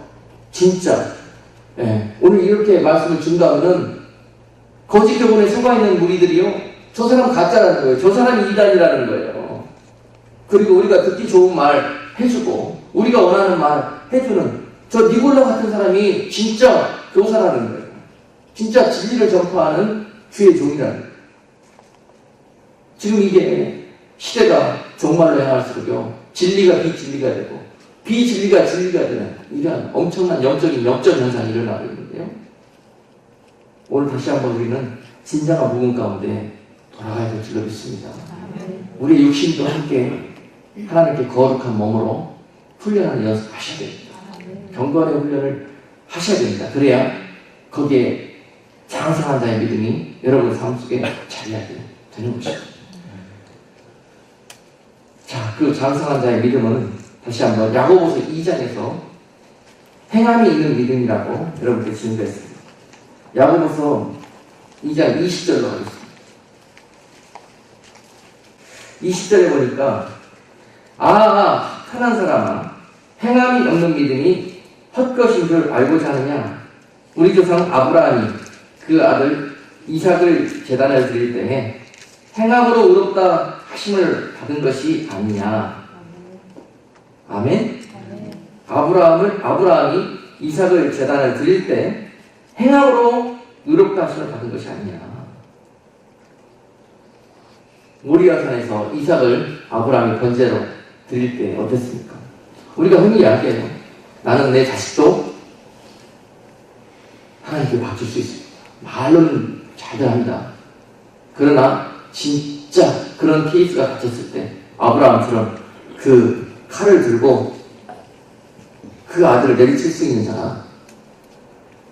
진짜 오늘 이렇게 말씀을 준다면은 거짓 교훈에 속아있는 무리들이요, 저 사람 가짜라는 거예요. 저 사람이 이단이라는 거예요. 그리고 우리가 듣기 좋은 말 해주고 우리가 원하는 말 해주는 저 니골라 같은 사람이 진짜 교사라는 거예요. 진짜 진리를 전파하는 주의 종이라는 거예요. 지금 이게 시대가 종말로 향할수록요, 진리가 비진리가 되고 비진리가 진리가 되는 이런 엄청난 영적인 역전 현상이 일어나고 있는데요. 오늘 다시 한번 우리는 진정한 복음 가운데 돌아가야 될 줄로 믿습니다. 우리의 육신도 함께 하나님께 거룩한 몸으로 훈련하는 연습하셔야 됩니다. 경건의 훈련을 하셔야 됩니다. 그래야 거기에 장성한 자의 믿음이 여러분 삶 속에 자리하게 되는 것입니다. 자, 그 장성한 자의 믿음은 다시 한번 야고보서 2장에서 행함이 있는 믿음이라고 여러분께 증거했습니다. 야고보서 2장 20절로 하겠습니다. 20절에 보니까 착한 사람아, 행함이 없는 믿음이 헛것인 줄 알고자 하느냐? 우리 조상 아브라함이 그 아들 이삭을 제단에 드릴 때에 행함으로 의롭다 하심을 받은 것이 아니냐? 아멘? 아브라함이 이삭을 제단에 드릴 때 행함으로 의롭다 하심을 받은 것이 아니냐? 모리아산에서 이삭을 아브라함이 번제로 드릴 때 어땠습니까? 우리가 흔히 이야기해요. 나는 내 자식도 하나님께 바칠 수 있습니다. 말로는 잘들 합니다. 그러나 진짜 그런 케이스가 닥쳤을 때 아브라함처럼 그 칼을 들고 그 아들을 내리칠 수 있는 자가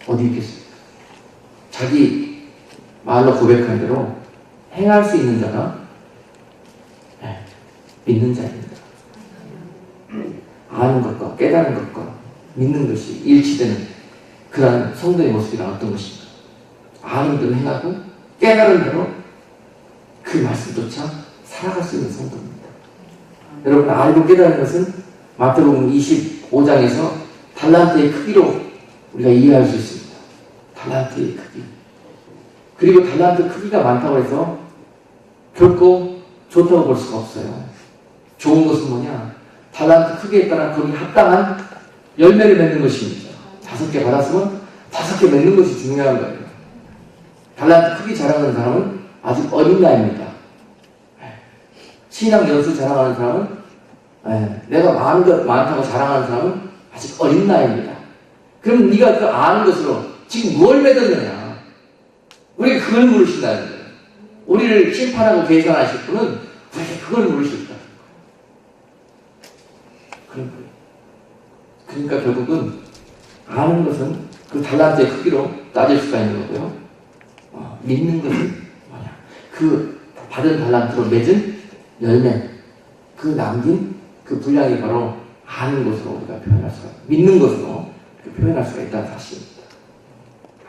어디 있겠습니까? 자기 말로 고백한 대로 행할 수 있는 자가 믿는 자입니다. 아는 것과 깨달은 것과 믿는 것이 일치되는 그러한 성도의 모습이란 어떤 것입니까? 아는 대로 행하고 깨달은 대로 그 말씀조차 살아갈 수 있는 성도입니다. 여러분, 알고 깨달은 것은 마태복음 25장에서 달란트의 크기로 우리가 이해할 수 있습니다. 달란트의 크기. 그리고 달란트 크기가 많다고 해서 결코 좋다고 볼 수가 없어요. 좋은 것은 뭐냐? 달란트 크기에 따라 거기 합당한 열매를 맺는 것입니다. 5개 받았으면 5개 맺는 것이 중요한 거예요. 달란트 크기 자랑하는 사람은 아직 어린 나이입니다. 신앙 연수 자랑하는 사람은 내가 많다고 자랑하는 사람은 아직 어린 나이입니다. 그럼 네가 그 아는 것으로 지금 뭘 맺었느냐? 우리가 그걸 물으신다는 거예요. 우리를 심판하고 계산하실 분은 우리가 그걸 물으실 거예요. 그런 거예요. 그러니까 결국은 아는 것은 그 달란트의 크기로 따질 수가 있는 거고요. 믿는 것은 뭐냐? 그 받은 달란트로 맺은 열매, 그 남긴 그 분량이 바로 아는 것으로 우리가 표현할 수가 있어요. 믿는 것으로 표현할 수가 있다는 사실입니다.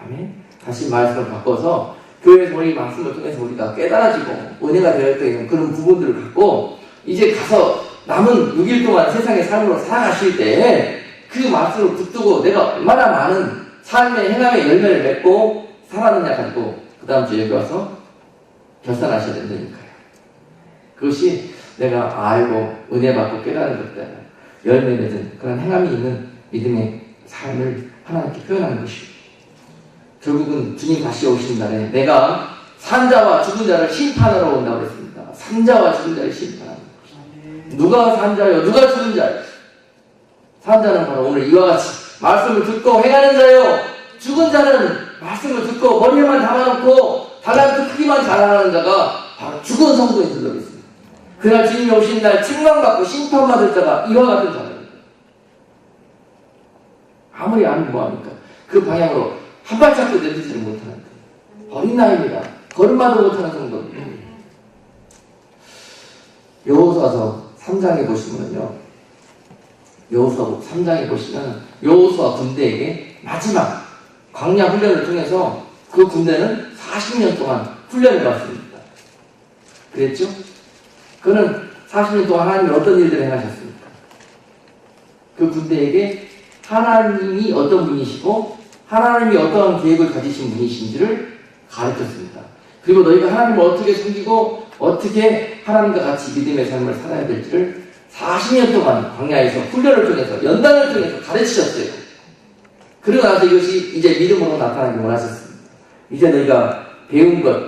아멘. 다시 말씀을 바꿔서 교회에서 우리 말씀을 통해서 우리가 깨달아지고 은혜가 되었던 그런 부분들을 갖고 이제 가서 남은 6일 동안 세상의 삶으로 살아가실 때 그 말씀을 붙들고 내가 얼마나 많은 삶의 행함의 열매를 맺고 살았느냐 가지고 그 다음 주에 여기 와서 결산하셔야 된다니까요. 그것이 내가 알고 은혜 받고 깨달은 것들 열매 맺은 그런 행함이 있는 믿음의 삶을 하나님께 표현하는 것이고 결국은 주님 다시 오시는 날에 내가 산자와 죽은 자를 심판하러 온다고 했습니다. 산자와 죽은 자를 심판하는 것이다. 누가 산자요? 누가 죽은 자요? 산자는 바로 오늘 이와 같이 말씀을 듣고 행하는 자요. 죽은 자는 말씀을 듣고 머리에만 담아놓고 달란트 크기만 자랑하는 자가 바로 죽은 성도인들로 있습니다. 그날 주님이 오신 날 책망받고 심판받을 자가 이와 같은 자입니다. 아무리 알면 뭐합니까? 그 방향으로 한 발짝도 내딛지를 못하는 어린 나이입니다. 걸음마도 못하는 성도입니다. 여호수아서 3장에 보시면요. 여호수아 3장에 보시면 여호수아 군대에게 마지막 광야 훈련을 통해서 그 군대는 40년 동안 훈련을 받습니다. 그랬죠? 그는 40년 동안 하나님이 어떤 일들을 행하셨습니까? 그 군대에게 하나님이 어떤 분이시고 하나님이 어떠한 계획을 가지신 분이신지를 가르쳤습니다. 그리고 너희가 하나님을 어떻게 섬기고 어떻게 하나님과 같이 믿음의 삶을 살아야 될지를 40년 동안 광야에서 훈련을 통해서 연단을 통해서 가르치셨어요. 그러고 나서 이것이 이제 믿음으로 나타나기 원하셨습니다. 이제 너희가 배운 것,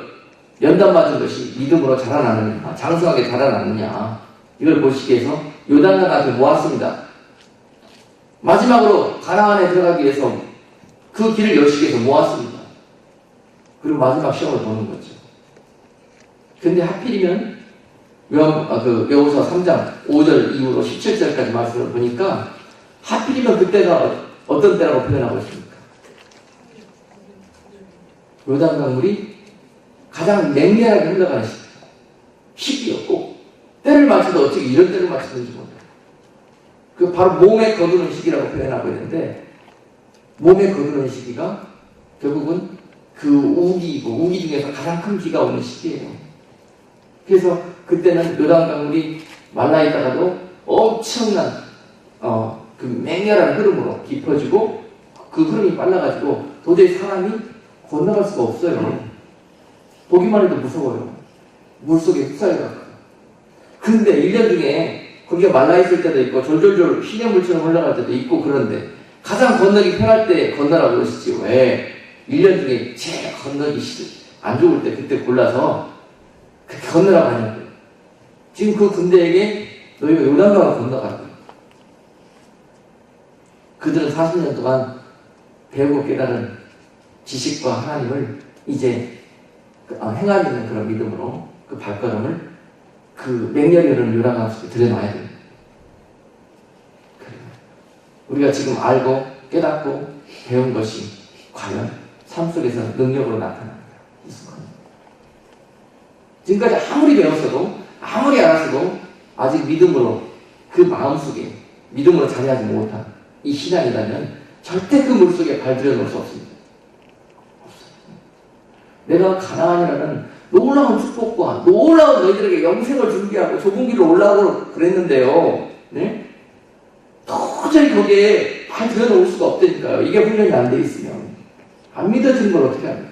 연단 맞은 것이 믿음으로 자라나느냐, 장성하게 자라나느냐 이걸 보시기 위해서 요단강 앞에 모았습니다. 마지막으로 가나안에 들어가기 위해서 그 길을 여시기 위해서 모았습니다. 그리고 마지막 시험을 보는 거죠. 근데 하필이면 여호수아 3장 5절 이후로 17절까지 말씀을 보니까 하필이면 그때가 어떤 때라고 표현하고 있습니까? 요단강물이 가장 맹렬하게 흘러가는 시기였고 때를 맞춰도 어떻게 이런 때를 맞추는지 몰라요. 그 바로 몸에 거두는 시기라고 표현하고 있는데 몸에 거두는 시기가 결국은 그 우기 중에서 가장 큰 비가 오는 시기예요. 그래서 그때는 요단강물이 말라있다가도 엄청난 그 맹렬한 흐름으로 깊어지고 그 흐름이 빨라가지고 도저히 사람이 건너갈 수가 없어요. 보기만 해도 무서워요. 물속에 휩싸여가지고. 근데 1년 중에 거기가 말라있을 때도 있고 졸졸졸 시냇물처럼 흘러갈 때도 있고 그런데 가장 건너기 편할 때 건너라고 그러시지 왜 1년 중에 제일 건너기 안 좋을 때 그때 골라서 그렇게 건너라고 하냐고요. 지금 그 군대에게 너희가 요단강을 건너가라고. 그들은 40년 동안 배우고 깨달은 지식과 하나님을 이제 행하고 있는 그런 믿음으로 그 발걸음을 그 맹렬히 흐르는 요단강 속에 들여놔야 됩니다. 우리가 지금 알고 깨닫고 배운 것이 과연 삶 속에서 능력으로 나타납니다. 이 순간. 지금까지 아무리 배웠어도 아무리 알았어도 아직 믿음으로 그 마음속에 믿음으로 자리하지 못한 이 신앙이라면 절대 그 물속에 발 들여놓을 수 없습니다. 내가 가나안이라는 놀라운 축복과 놀라운 너희들에게 영생을 주게 하고 좁은 길로 올라오고 그랬는데요. 네? 도저히 거기에 발 들여놓을 수가 없다니까요. 이게 훈련이 안 돼 있으면. 안 믿어지는 걸 어떻게 합니까?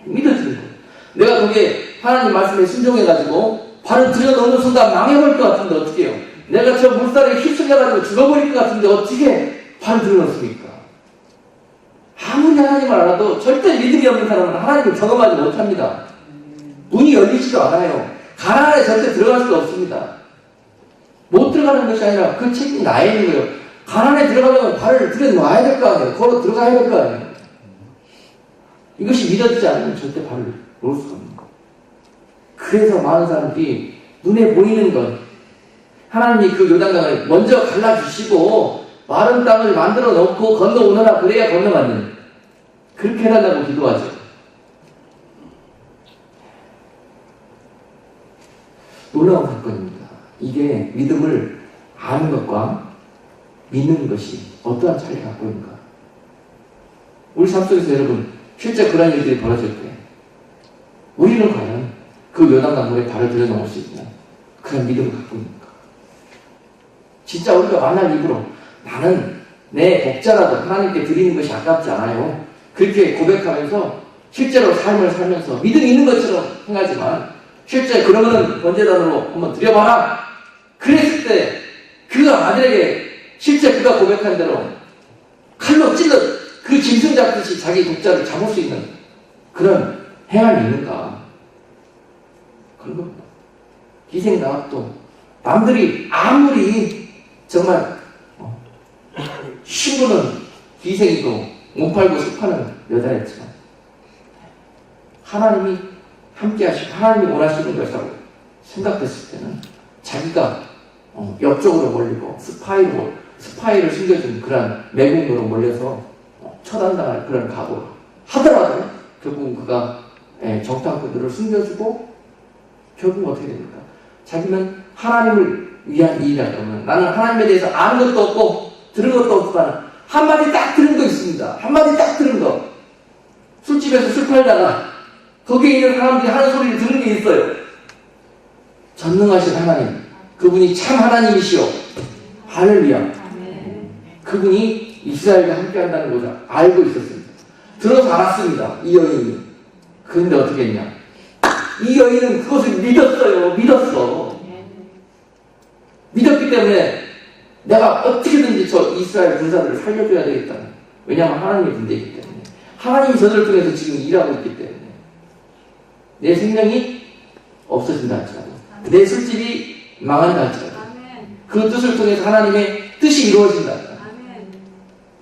안 믿어지는 거. 내가 거기에 하나님 말씀에 순종해가지고 발을 들여놓는 순간 망해버릴 것 같은데 어떻게 해요? 내가 저 물살에 휩쓸려가지고 죽어버릴 것 같은데 어떻게 발을 들여놓습니까? 아무리 하나님을 알아도 절대 믿음이 없는 사람은 하나님을 경험하지 못합니다. 문이 열리지도 않아요. 가나안에 절대 들어갈 수가 없습니다. 못 들어가는 것이 아니라 그 책임이 나에 있는 거예요. 가나안에 들어가려면 발을 들여놔야 될 거 아니에요. 걸어 들어가야 될 거 아니에요. 이것이 믿어지지 않으면 절대 발을 놓을 수가 없는 거예요. 그래서 많은 사람들이 눈에 보이는 것, 하나님이 그 요단강을 먼저 갈라주시고 마른 땅을 만들어 놓고 건너오너라 그래야 건너가는 그렇게 해달라고 기도하죠. 놀라운 사건입니다. 이게 믿음을 아는 것과 믿는 것이 어떠한 차이를 갖고 있는가. 우리 삶 속에서 여러분 실제 그런 일들이 벌어질 때 우리는 과연 그 요단강물에 발을 들여놓을 수 있는 그런 믿음을 갖고 있는가? 진짜 우리가 만날 입으로 나는 내 복자라도 하나님께 드리는 것이 아깝지 않아요. 그렇게 고백하면서 실제로 삶을 살면서 믿음이 있는 것처럼 행하지만 실제 그러면은 번제단으로 한번 드려봐라. 그랬을 때 그 아들에게 실제 그가 고백한 대로 칼로 찔러 그 짐승 잡듯이 자기 독자를 잡을 수 있는 그런 행함이 있는가? 그런 겁니다. 희생당합도 남들이 아무리 정말 신부는 희생이고 못 팔고 습하는 여자였지만 하나님이 함께 하시고 하나님이 원하시는 것이라고 생각됐을 때는 자기가 옆쪽으로 몰리고 스파이를 숨겨준 그런 매국노로 몰려서 처단당할 그런 각오를 하더라도 결국은 그가 정탐꾼들을 숨겨주고 결국은 어떻게 됩니까? 자기는 하나님을 위한 일이라 그러면 나는 하나님에 대해서 아는 것도 없고 들은 것도 없지만 한마디 딱 들은 거 있습니다. 한마디 딱 들은 거. 술집에서 술 팔다가 거기에 있는 사람들이 하는 소리를 들은 게 있어요. 전능하신 하나님, 그분이 참 하나님이시오. 할렐루야. 그분이 이스라엘과 함께 한다는 것을 알고 있었습니다. 들어서 알았습니다. 이 여인이. 그런데 어떻게 했냐? 이 여인은 그것을 믿었어요. 믿었기 때문에 내가 어떻게든지 저 이스라엘 군사들을 살려줘야 되겠다. 왜냐하면 하나님의 군대이기 때문에. 하나님이 저들을 통해서 지금 일하고 있기 때문에. 내 생명이 없어진다 할지라도, 내 술집이 망한다 할지라도, 그 뜻을 통해서 하나님의 뜻이 이루어진다 할지라도,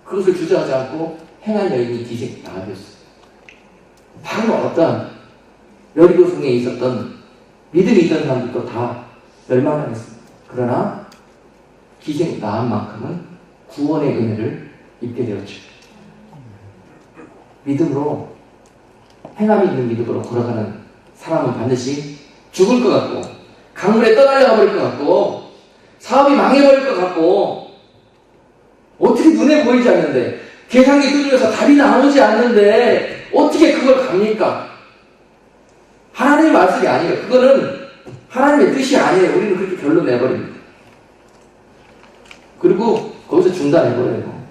그것을 주저하지 않고 행한 여인이 기생 나가셨어요. 바로 어떤 여리고성에 있었던 믿음이 있던 사람들도 다 멸망당했습니다. 그러나 기생 나은 만큼은 구원의 은혜를 입게 되었죠. 믿음으로, 행함이 있는 믿음으로 걸어가는 사람은 반드시 죽을 것 같고, 강물에 떠날려가 버릴 것 같고, 사업이 망해버릴 것 같고, 어떻게 눈에 보이지 않는데, 계산기 두드려서 답이 나오지 않는데 어떻게 그걸 갑니까? 하나님의 말씀이 아니에요. 그거는 하나님의 뜻이 아니에요. 우리는 그렇게 결론 내버립니다. 그리고 거기서 중단해버려요.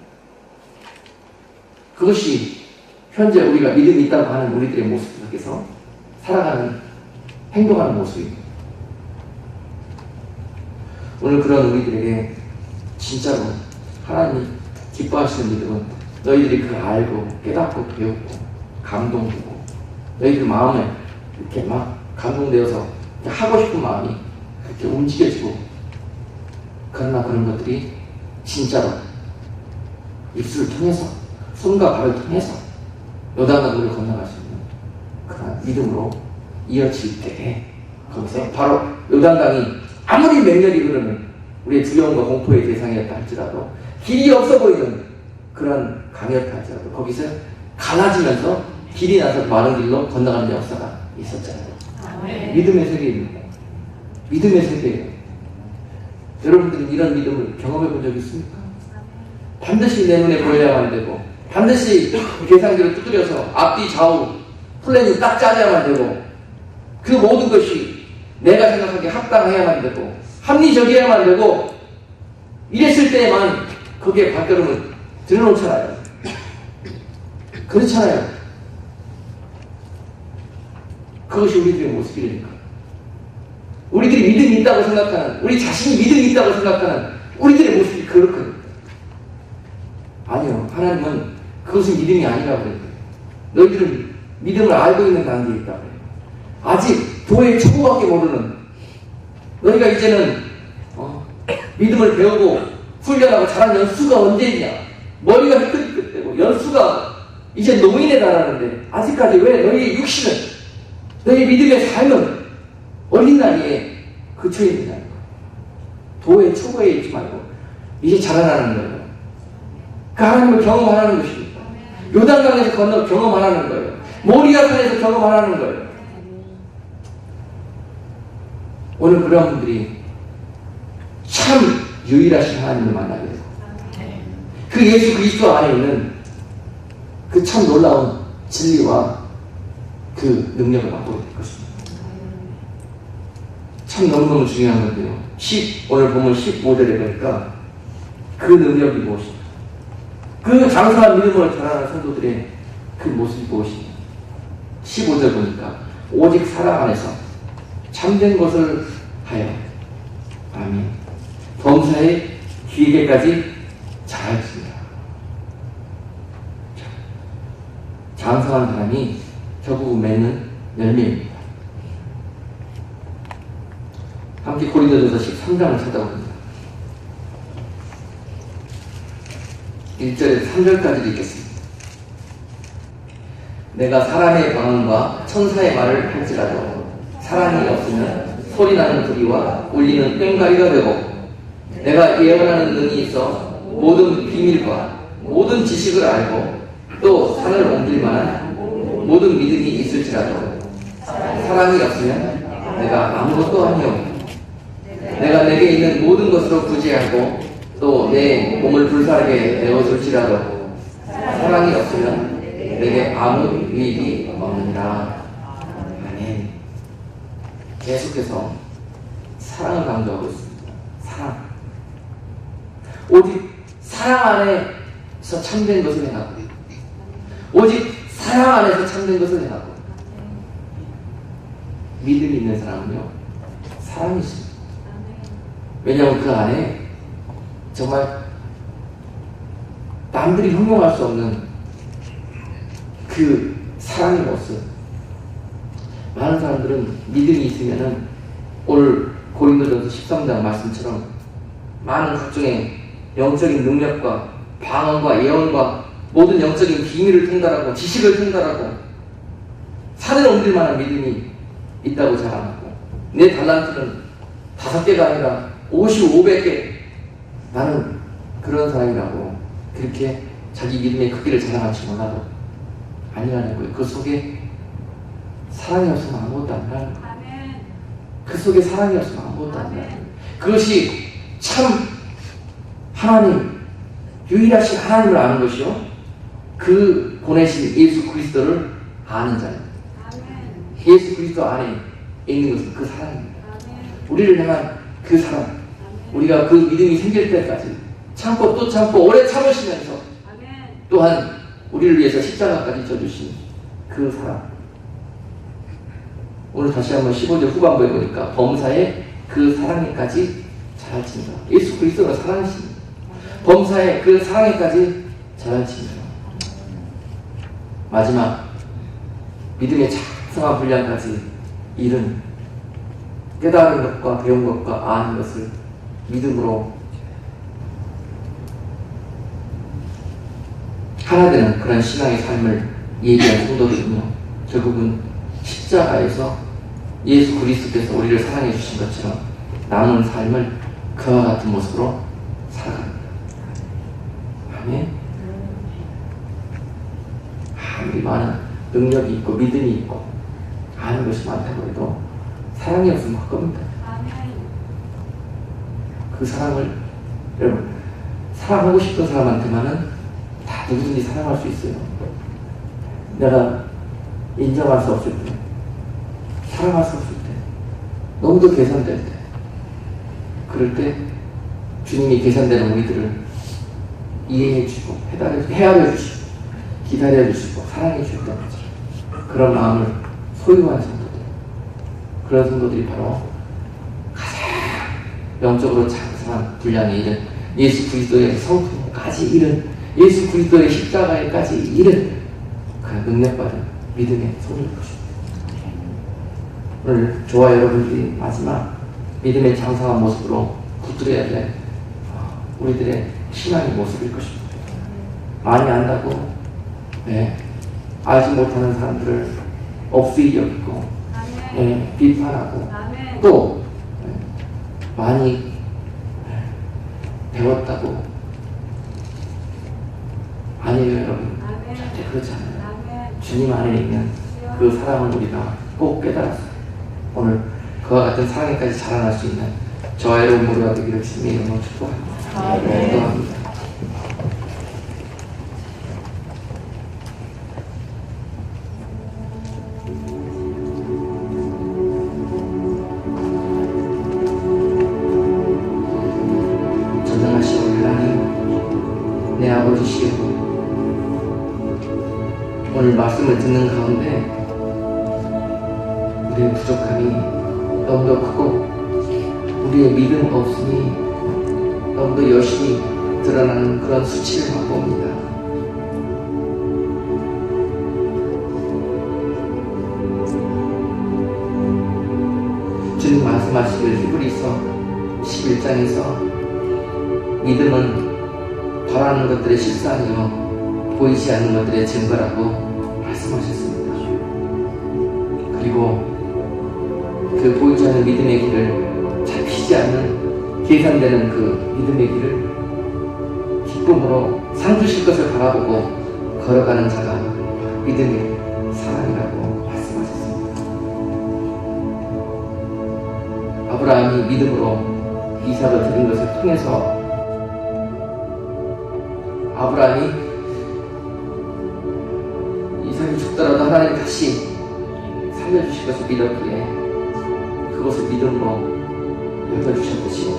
그것이 현재 우리가 믿음이 있다고 하는 우리들의 모습 속에서 살아가는, 행동하는 모습입니다. 오늘 그런 우리들에게 진짜로 하나님이 기뻐하시는 믿음은 너희들이 그걸 알고 깨닫고 배우고 감동되고 너희들 마음에 이렇게 막 감동되어서 하고 싶은 마음이 그렇게 움직여지고, 그러나 그런 것들이 진짜로 입술을 통해서, 손과 발을 통해서 요단강물을 건너갈 수 있는 그런 믿음으로 이어질 때에, 거기서 바로 요단강이 아무리 맹렬히 흐르는 우리의 두려움과 공포의 대상이었다 할지라도, 길이 없어 보이는 그런 강이었다 할지라도 거기서 갈라지면서 길이 나서 마른 길로 건너가는 역사가 있었잖아요. 믿음의 세계입니다. 믿음의 세계예요. 여러분들은 이런 믿음을 경험해 본 적 있습니까? 반드시 내 눈에 보여야만 되고, 반드시 계산기를 두드려서 앞뒤 좌우 플랜이 딱 짜져야만 되고, 그 모든 것이 내가 생각하기에 합당해야만 되고 합리적이어야만 되고, 이랬을 때에만 거기에 발걸음을 들여놓잖아요. 그렇잖아요. 그것이 우리들의 모습이니까. 우리들이 믿음이 있다고 생각하는, 우리 자신이 믿음이 있다고 생각하는 우리들의 모습이 그렇거든요. 아니요. 하나님은 그것은 믿음이 아니라고 그래요. 너희들은 믿음을 알고 있는 단계에 있다고 해요. 아직 도의 초보밖에 모르는, 너희가 이제는 믿음을 배우고 훈련하고 자란 연수가 언제 있냐. 머리가 휘끗휘끗되고 연수가 이제 노인에 달하는데 아직까지 왜 너희의 육신은, 너희의 믿음의 삶은 어린 나이에 그쳐있느냐. 도의 초보에 있지 말고 이제 자라나는 거예요. 그 하나님을 경험하라는 것입니다. 요단강에서 건너 경험하라는 거예요. 모리아산에서 경험하라는 거예요. 오늘 그런 분들이 참 유일하신 하나님을 만나게 되고, 그 예수 그리스도 안에 있는 그 그 참 놀라운 진리와 그 능력을 맛보게 될 것입니다. 참 너무너무 중요한 건데요. 오늘 보면 15절에 보니까 그 능력이 무엇인가? 그 장사한 믿음으로 자라는 성도들의 그 모습이 무엇인가? 15절 보니까 오직 사랑 안에서 참된 것을 하여 아멘 범사에 귀에게까지 자랄지니라. 장사한 사람이 결국 맺는 열매입니다. 함께 고린도전서 13장을 찾아봅니다. 1절에서 3절까지 읽겠습니다. 내가 사람의 방언과 천사의 말을 할지라도 사랑이 없으면 소리나는 소리와 울리는 꽹과리가 되고 내가 예언하는 능이 있어 모든 비밀과 모든 지식을 알고 또 산을 옮길 만한 모든 믿음이 있을지라도 사랑이 없으면 내가 아무것도 아니오. 내가 내게 있는 모든 것으로 구제하고 또 내 몸을 불사르게 되어줄지라도 사랑이 없으면 내게 아무 유익이 없느니라. 아멘. 계속해서 사랑을 강조하고 있습니다. 사랑. 오직 사랑 안에서 참된 것을 행하고 오직 사랑 안에서 참된 것을 행하고 믿음이 있는 사람은요 사랑이 있습니다. 왜냐하면 그 안에 정말 남들이 형용할 수 없는 그 사랑의 모습. 많은 사람들은 믿음이 있으면은 오늘 고린도전서 13장 말씀처럼 많은 각종의 영적인 능력과 방언과 예언과 모든 영적인 비밀을 통달하고 지식을 통달하고 산을 옮길 만한 믿음이 있다고 자랑하고 내 달란트는 5개가 아니라 50, 500개 나는 그런 사람이라고 그렇게 자기 믿음의 크기를 자랑할지 몰라도 아니라는 거예요. 그 속에 사랑이 없으면 아무것도 아니라는 거예요. 그 속에 사랑이 없으면 아무것도 아니라는 거예요. 그것이 참 하나님 유일하신 하나님을 아는 것이요 그 보내신 예수 그리스도를 아는 자입니다. 예수 그리스도 안에 있는 것은 그 사랑입니다. 우리를 향한 그 사랑, 우리가 그 믿음이 생길 때까지 참고 또 참고 오래 참으시면서 또한 우리를 위해서 십자가까지 져주신 그 사랑. 오늘 다시 한번 15절 후반부에 보니까 범사에 그 사랑에까지 자랄지니라. 예수 그리스도가 사랑이십니다. 범사에 그 사랑에까지 자랄지니라. 마지막 믿음의 작성한 분량까지 이른 깨달은 것과 배운 것과 아는 것을 믿음으로 하나 되는 그런 신앙의 삶을 예비한 성도들은요 결국은 십자가에서 예수 그리스도께서 우리를 사랑해 주신 것처럼 남은 삶을 그와 같은 모습으로 살아갑니다. 아멘. 아무리 많은 능력이 있고 믿음이 있고 아는 것이 많다고 해도 사랑이 없으면 헛겁니다. 그 사랑을 여러분 사랑하고 싶은 사람한테만은 다 누구든지 사랑할 수 있어요. 내가 인정할 수 없을 때, 사랑할 수 없을 때, 너무도 계산될 때, 그럴 때 주님이 계산되는 우리들을 이해해주고 헤아려주시고 기다려주시고 사랑해줄 때 그런 마음을 소유한 성도들, 그런 성도들이 바로 가장 영적으로 장성한 분량에 이른 예수 그리스도의 성품까지 이른 예수 그리스도의 십자가에까지 이른 그 능력받은 믿음의 손일 것입니다. 오늘 저와 여러분들이 마지막 믿음의 장성한 모습으로 붙들어야 될 우리들의 신앙의 모습일 것입니다. 많이 안다고 알지 못하는 사람들을 업수히 여기고 비판하고 또 많이 배웠다고 아니에요 여러분. 절대 그렇지 않아요. 주님 안에 있는 그 사랑을 우리가 꼭 깨달았어요. 오늘 그와 같은 사랑에까지 자라날 수 있는 저와 여러분 모두가 되기를 주님의 이름으로 축복합니다. 기도합니다. 내 아버지시여, 오늘 말씀을 듣는 가운데 우리의 부족함이 너무도 크고 우리의 믿음 없음이 너무도 여실히 드러나는 그런 수치를 맛봅니다. 주님 말씀하시길 히브리서 11장에서 믿음은 바라는 것들의 실상이요 보이지 않는 것들의 증거라고 말씀하셨습니다. 그리고 그 보이지 않는 믿음의 길을 잡히지 않는 계산되는 그 믿음의 길을 기쁨으로 상 주실 것을 바라보고 걸어가는 자가 믿음의 사람이라고 말씀하셨습니다. 아브라함이 믿음으로 이삭을 드린 것을 통해서 아브라함이 이삭이 죽더라도 하나님이 다시 살려주실 것을 믿었기에 그것을 믿음으로 여겨주셨듯이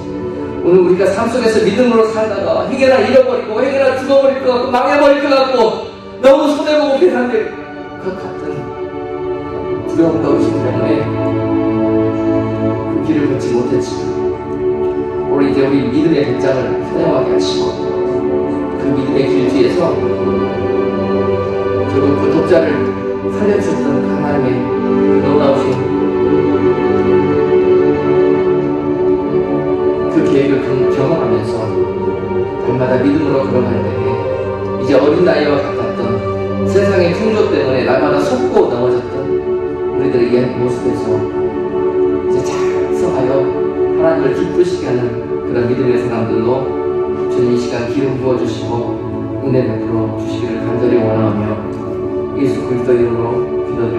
오늘 우리가 삶 속에서 믿음으로 살다가 행여나 잃어버리고 행여나 죽어버릴 것 같고 망해버릴 것 같고 너무 손해보고 계산될 것 같은 두려움과 의심 때문에 그 길을 걷지 못했지만 오늘 이제 우리 믿음의 배짱을 사용하게 하시고 그 믿음의 길 뒤에서 결국 그 독자를 살려주셨던 하나님의 그 놀라우신 그 계획을 경험하면서 날마다 믿음으로 걸어갈 때에 이제 어린 나이와 같았던 세상의 풍조 때문에 날마다 속고 넘어졌던 우리들의 옛 모습에서 이제 잘 성하여 하나님을 기쁘시게 하는 그런 믿음의 사람들로 주님 이 시간 기름 부어주시고 은혜 베풀어 주시기를 간절히 원하며 예수 그리스도 이름으로 기도드립니다.